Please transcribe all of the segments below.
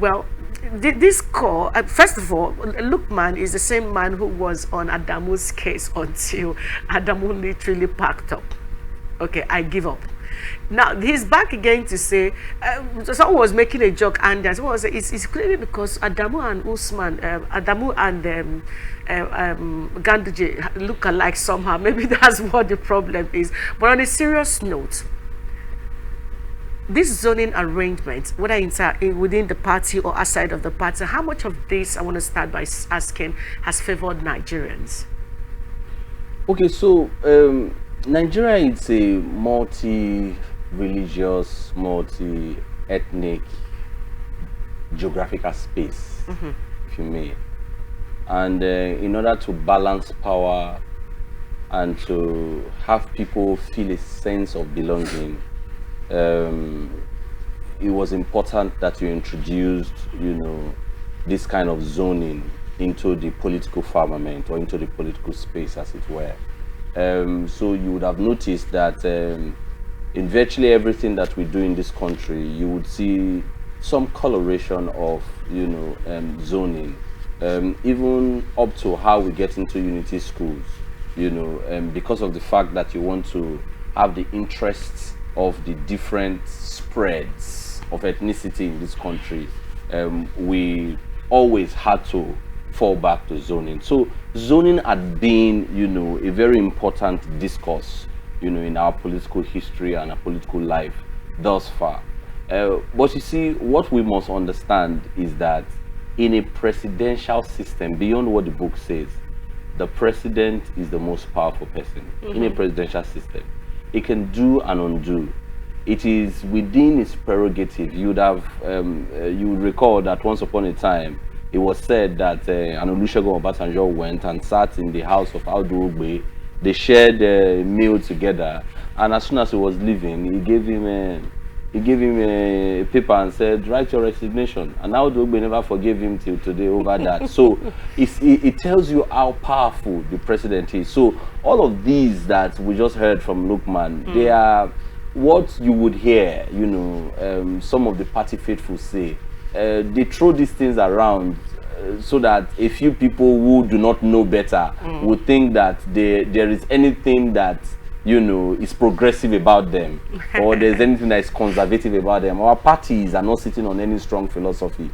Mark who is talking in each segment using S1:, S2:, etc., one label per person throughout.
S1: Well, this call, first of all, Lukman is the same man who was on Adamu's case until Adamu literally packed up. Okay, I give up. Now he's back again to say, someone was making a joke, and someone was saying it's clearly because Adamu and Usman, Adamu and Ganduje look alike somehow. Maybe that's what the problem is. But on a serious note, this zoning arrangement, whether within the party or outside of the party, how much of this, I want to start by asking, has favored Nigerians?
S2: Okay, so Nigeria is a multi-religious, multi-ethnic geographical space, if you may. And in order to balance power and to have people feel a sense of belonging, it was important that you introduced, this kind of zoning into the political firmament or into the political space, as it were. So you would have noticed that in virtually everything that we do in this country, you would see some coloration of, zoning, even up to how we get into unity schools, because of the fact that you want to have the interests of the different spreads of ethnicity in this country. We always had to fall back to zoning. So zoning had been, a very important discourse, in our political history and our political life thus far. But you see, what we must understand is that in a presidential system, beyond what the book says, the president is the most powerful person in a presidential system. It can do and undo. It is within its prerogative. You would recall that once upon a time, it was said that Olusegun Obasanjo went and sat in the house of Audu Ogbe. They shared a meal together, and as soon as he was leaving, he gave him a paper and said, "Write your resignation." And Audu Ogbe never forgave him till today over that. So it tells you how powerful the president is. So all of these that we just heard from Lukman, they are what you would hear, some of the party faithful say. They throw these things around so that a few people who do not know better would think that there is anything that is progressive about them, or there's anything that is conservative about them. Our parties are not sitting on any strong philosophy.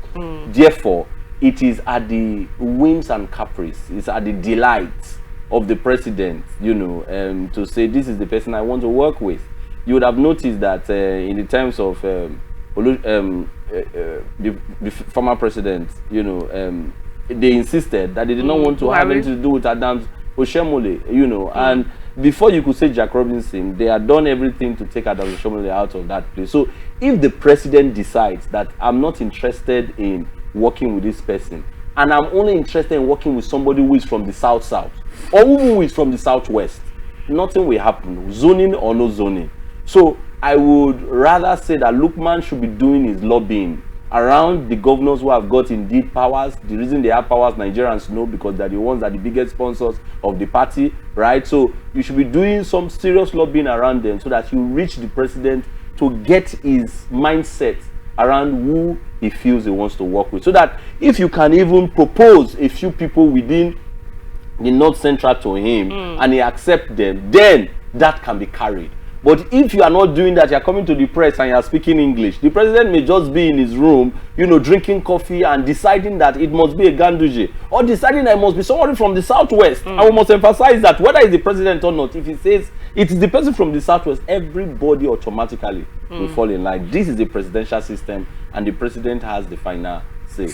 S2: Therefore, it is at the whims and caprice, it's at the delight of the president, to say, this is the person I want to work with. You would have noticed that in the times of the former president, they insisted that they did not want to have anything to do with Adams Oshemole, and before you could say Jack Robinson, they had done everything to take Adams Oshemole out of that place. So if the president decides that I'm not interested in working with this person, and I'm only interested in working with somebody who is from the South, or who is from the Southwest, nothing will happen, zoning or no zoning. So I would rather say that Lukman should be doing his lobbying around the governors who have got indeed powers. The reason they have powers, Nigerians know, because they're the ones that are the biggest sponsors of the party, right? So you should be doing some serious lobbying around them so that you reach the president to get his mindset around who he feels he wants to work with. So that if you can even propose a few people within the North Central to him and he accepts them, then that can be carried. But if you are not doing that, you're coming to the press and you're speaking English, the president may just be in his room, drinking coffee and deciding that it must be a Ganduje, or deciding that it must be somebody from the Southwest. And we must emphasize that whether it's the president or not, if he says it is the person from the Southwest, everybody automatically will fall in line. This is the presidential system, and the president has the final say.